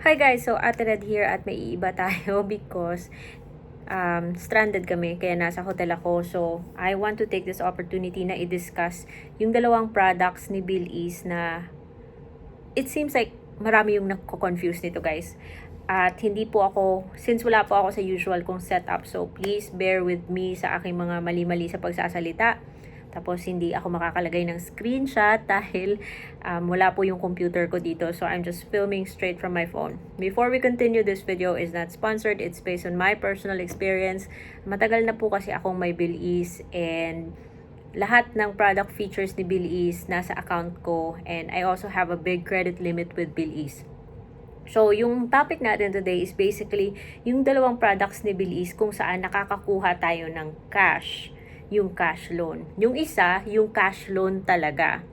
Hi guys, so Ate Red here at may iiba tayo because stranded kami kaya nasa hotel ako. So I want to take this opportunity na i-discuss yung dalawang products ni Bill Ease na it seems like marami yung nako-confuse nito guys. At hindi po ako, since wala po ako sa usual kong setup, so please bear with me sa aking mga mali-mali sa pagsasalita. Tapos hindi ako makakalagay ng screenshot dahil wala po yung computer ko dito. So I'm just filming straight from my phone. Before we continue, this video is not sponsored. It's based on my personal experience. Matagal na po kasi akong may Bill Ease and lahat ng product features ni Bill Ease nasa account ko, and I also have a big credit limit with Bill Ease. So, yung topic natin today is basically yung dalawang products ni Bill Ease kung saan nakakakuha tayo ng cash, yung cash loan. Yung isa, yung cash loan talaga.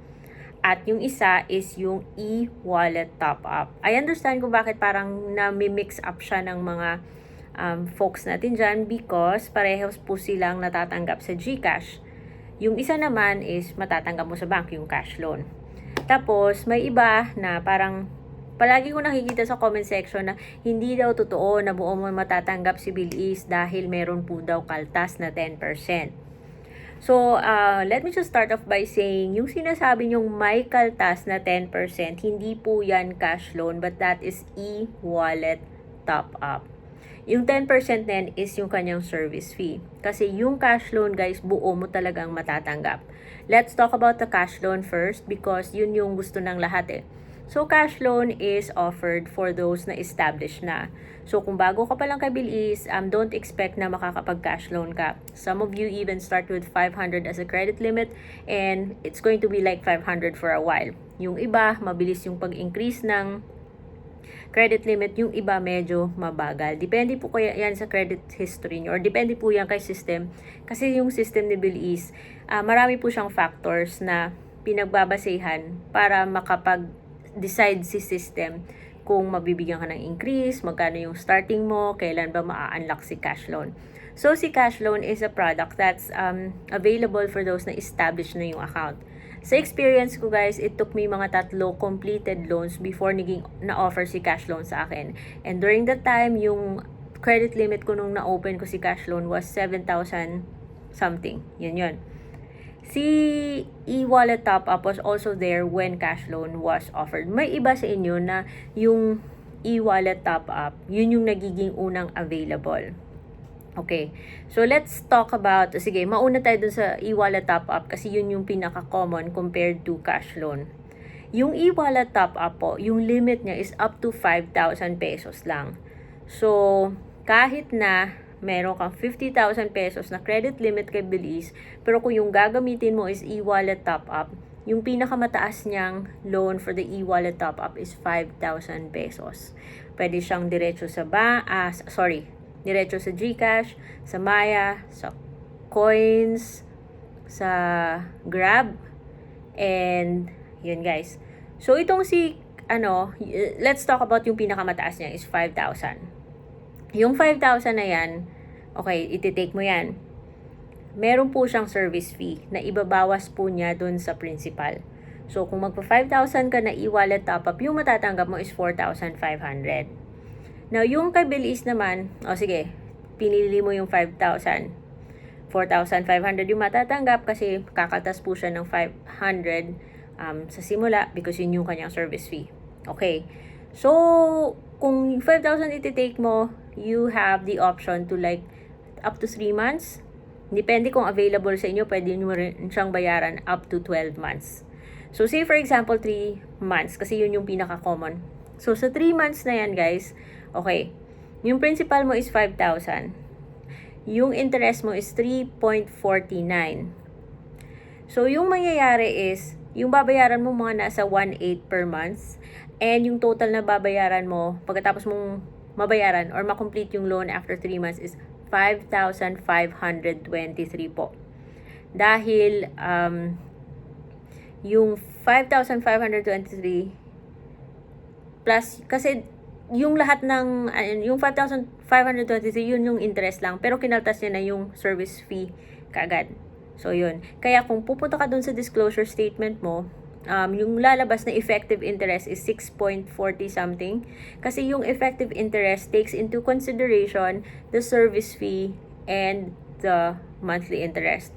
At yung isa is yung e-wallet top-up. I understand kung bakit parang nami-mix up siya ng mga folks natin dyan because parehas po silang natatanggap sa GCash. Yung isa naman is matatanggap mo sa bank, yung cash loan. Tapos, may iba na parang palagi ko nakikita sa comment section na hindi daw totoo na buo mo matatanggap si Bill Ease dahil meron po daw kaltas na 10%. So, let me just start off by saying, yung sinasabi nyong may kaltas na 10%, hindi po yan cash loan, but that is e-wallet top-up. Yung 10% din is yung kanyang service fee. Kasi yung cash loan, guys, buo mo talagang matatanggap. Let's talk about the cash loan first because yun yung gusto ng lahat eh. So, cash loan is offered for those na established na. So, kung bago ka pa lang kay Bill Ease, don't expect na makakapag-cash loan ka. Some of you even start with 500 as a credit limit and it's going to be like 500 for a while. Yung iba, mabilis yung pag-increase ng credit limit, yung iba medyo mabagal. Depende po kaya yan sa credit history nyo or depende po yan kay system. Kasi yung system ni Bill Ease, marami po siyang factors na pinagbabasehan para decide si system kung mabibigyan ka ng increase, magkano yung starting mo, kailan ba maa-unlock si cash loan. So, si cash loan is a product that's available for those na established na yung account. Sa experience ko guys, it took me mga 3 completed loans before na-offer si cash loan sa akin. And during that time, yung credit limit ko nung na-open ko si cash loan was 7,000 something. Yun. Si e-wallet top-up was also there when cash loan was offered. May iba sa inyo na yung e-wallet top-up, yun yung nagiging unang available. Okay, so let's talk about, sige, mauna tayo dun sa e-wallet top-up kasi yun yung pinaka-common compared to cash loan. Yung e-wallet top-up po, yung limit niya is up to 5,000 pesos lang. So, kahit na meron kang 50,000 pesos na credit limit kay Bill Ease, pero kung yung gagamitin mo is e-wallet top-up, yung pinakamataas niyang loan for the e-wallet top-up is 5,000 pesos. Pwede siyang diretso sa diretso sa GCash, sa Maya, sa Coins, sa Grab, and yun guys. So itong let's talk about yung pinakamataas niya is 5,000. Yung 5,000 na yan, okay, ititake mo yan. Meron po siyang service fee na ibabawas po niya dun sa principal. So, kung magpa 5,000 ka na e-wallet top-up, yung matatanggap mo is 4,500. Now, yung kay Bill Ease naman, sige, pinili mo yung 5,000. 4,500 yung matatanggap kasi kakatas po siya ng 500 sa simula because yun yung kanyang service fee. Okay. So, kung 5,000 ititake mo, you have the option to like up to 3 months. Depende kung available sa inyo, pwede nyo rin siyang bayaran up to 12 months. So, say for example, 3 months, kasi yun yung pinaka-common. So, sa 3 months na yan, guys, okay, yung principal mo is 5,000. Yung interest mo is 3.49. So, yung mangyayari is, yung babayaran mo mga nasa 1.8 per month, and yung total na babayaran mo, pagkatapos mong mabayaran or makomplete yung loan after 3 months is 5,523 po. Dahil yung 5,523 plus, kasi yung lahat ng, yung 5,523, yun yung interest lang. Pero kinaltas niya na yung service fee kaagad. So, yun. Kaya kung pupunta ka dun sa disclosure statement mo, yung lalabas na effective interest is 6.40 something. Kasi yung effective interest takes into consideration the service fee and the monthly interest.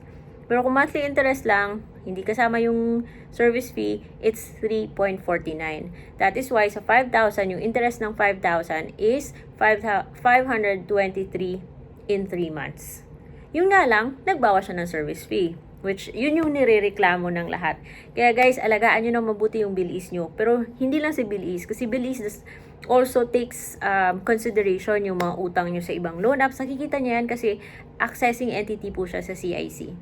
Pero kung monthly interest lang, hindi kasama yung service fee, it's 3.49. That is why sa 5,000, yung interest ng 5,000 is 523 in 3 months. Yun nga lang, nagbawas siya ng service fee. Which, yun yung nirereklamo ng lahat. Kaya guys, alagaan nyo na mabuti yung Bilis nyo. Pero, hindi lang si Bilis. Kasi Bilis also takes consideration yung mga utang nyo sa ibang loan apps. Nakikita niya yan kasi accessing entity po siya sa CIC.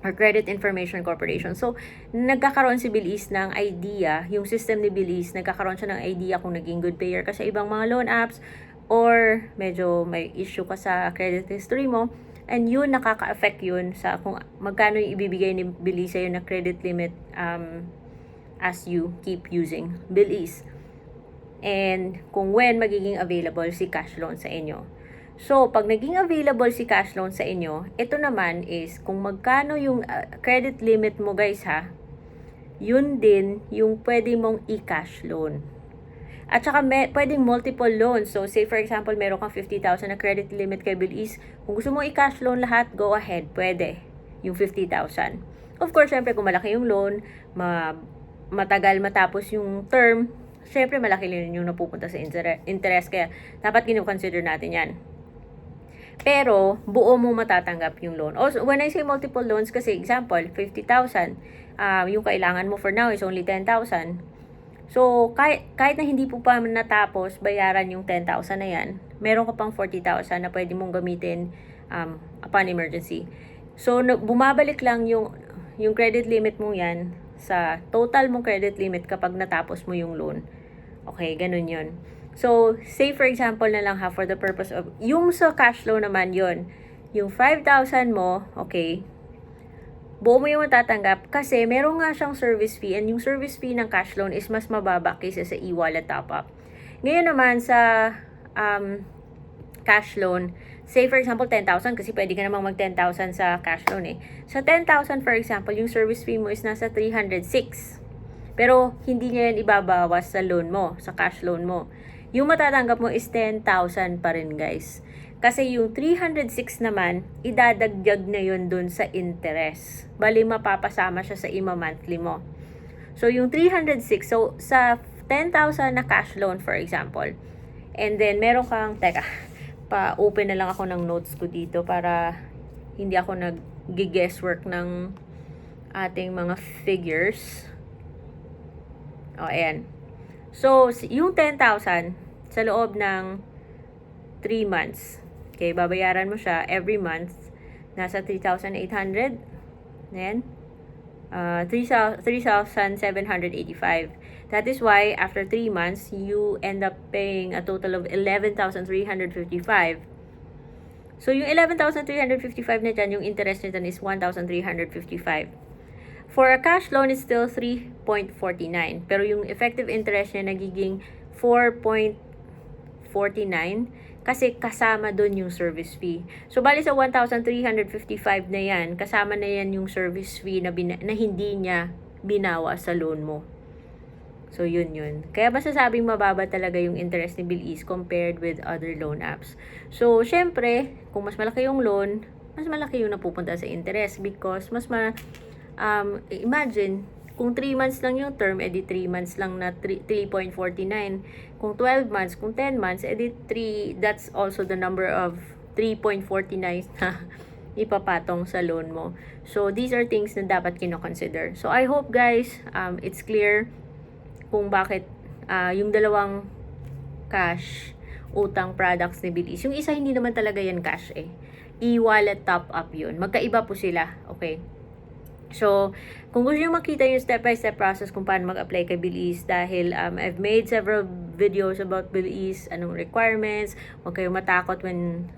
Or Credit Information Corporation. So, nagkakaroon si Bilis ng idea, yung system ni Bilis, nagkakaroon siya ng idea kung naging good payer ka sa ibang mga loan apps or medyo may issue ka sa credit history mo. And yun, nakaka-affect yun sa kung magkano yung ibibigay ni Bilis sa'yo na credit limit as you keep using Bilis. And kung when magiging available si cash loan sa inyo. So, pag naging available si cash loan sa inyo, ito naman is kung magkano yung credit limit mo guys ha, yun din yung pwede mong i-cash loan. At saka pwedeng multiple loans. So, say for example, meron kang 50,000 na credit limit kay Bilis. Kung gusto mo i-cash loan lahat, go ahead. Pwede. Yung 50,000. Of course, syempre, kung malaki yung loan, matagal matapos yung term, syempre, malaki rin yung napupunta sa interest. Kaya, dapat kinu-consider natin yan. Pero, buo mo matatanggap yung loan. Also, when I say multiple loans, kasi example, 50,000, yung kailangan mo for now is only 10,000. So, kahit na hindi po pa natapos, bayaran yung 10,000 na yan, meron ka pang 40,000 na pwede mong gamitin upon emergency. So, bumabalik lang yung credit limit mo yan sa total mong credit limit kapag natapos mo yung loan. Okay, ganun yun. So, say for example na lang ha, for the purpose of, yung sa cash flow naman yun, yung 5,000 mo, okay, buo mo yung matatanggap kasi meron nga siyang service fee and yung service fee ng cash loan is mas mababa kaysa sa e-wallet top-up. Ngayon naman sa cash loan, say for example 10,000 kasi pwede ka namang mag 10,000 sa cash loan eh. Sa 10,000 for example, yung service fee mo is nasa 306. Pero hindi niya yan ibabawas sa loan mo, sa cash loan mo. Yung matatanggap mo is 10,000 pa rin guys. Kasi yung 306 naman, idadagdag na yun dun sa interest. Bali, mapapasama siya sa monthly mo. So, yung 306, so sa 10,000 na cash loan for example, and then meron kang, pa-open na lang ako ng notes ko dito para hindi ako nag-guesswork ng ating mga figures. O, ayan. So, yung 10,000 sa loob ng 3 months. Okay, babayaran mo siya every month. Nasa 3,800. Ayan. 3,785. That is why, after 3 months, you end up paying a total of 11,355. So, yung 11,355 na dyan, yung interest nito is 1,355. For a cash loan, it's still 3.49. Pero yung effective interest niya nagiging 4.49 kasi kasama doon yung service fee. So, bali sa 1,355 na yan, kasama na yan yung service fee na hindi niya binawa sa loan mo. So, yun. Kaya masasabing mababa talaga yung interest ni Bilis compared with other loan apps. So, syempre, kung mas malaki yung loan, mas malaki yung napupunta sa interest because imagine, kung 3 months lang yung term, edi 3 months lang na 3.49. Kung 12 months, kung 10 months, edi 3, that's also the number of 3.49 na ipapatong sa loan mo. So, these are things na dapat kino-consider. So, I hope guys, it's clear kung bakit yung dalawang cash utang products ni Bilis. Yung isa, hindi naman talaga yan cash eh. E-wallet top-up yun. Magkaiba po sila. Okay. So, kung gusto nyo makita yung step-by-step process kung paano mag-apply kay Bilis, dahil I've made several videos about Bilis, anong requirements, huwag kayong matakot when,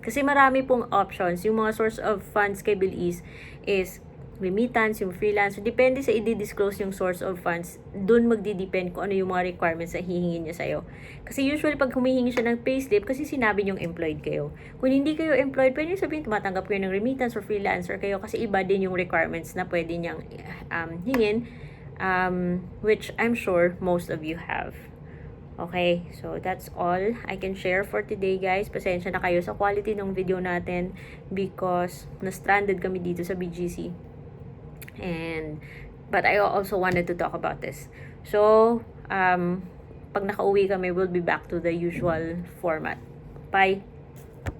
kasi marami pong options. Yung mga source of funds kay Bilis is remittance, yung freelance. So, depende sa i-disclose yung source of funds, dun magdi-depend kung ano yung mga requirements na hihingin niya sa'yo. Kasi usually, pag humihingi siya ng payslip, kasi sinabi niyong employed kayo. Kung hindi kayo employed, pwede sabihin, tumatanggap kayo ng remittance or freelancer kayo kasi iba din yung requirements na pwede niyang hingin which I'm sure most of you have. Okay, so that's all I can share for today, guys. Pasensya na kayo sa quality ng video natin because na-stranded kami dito sa BGC. But I also wanted to talk about this. So, pag nakauwi kami, we'll be back to the usual format. Bye!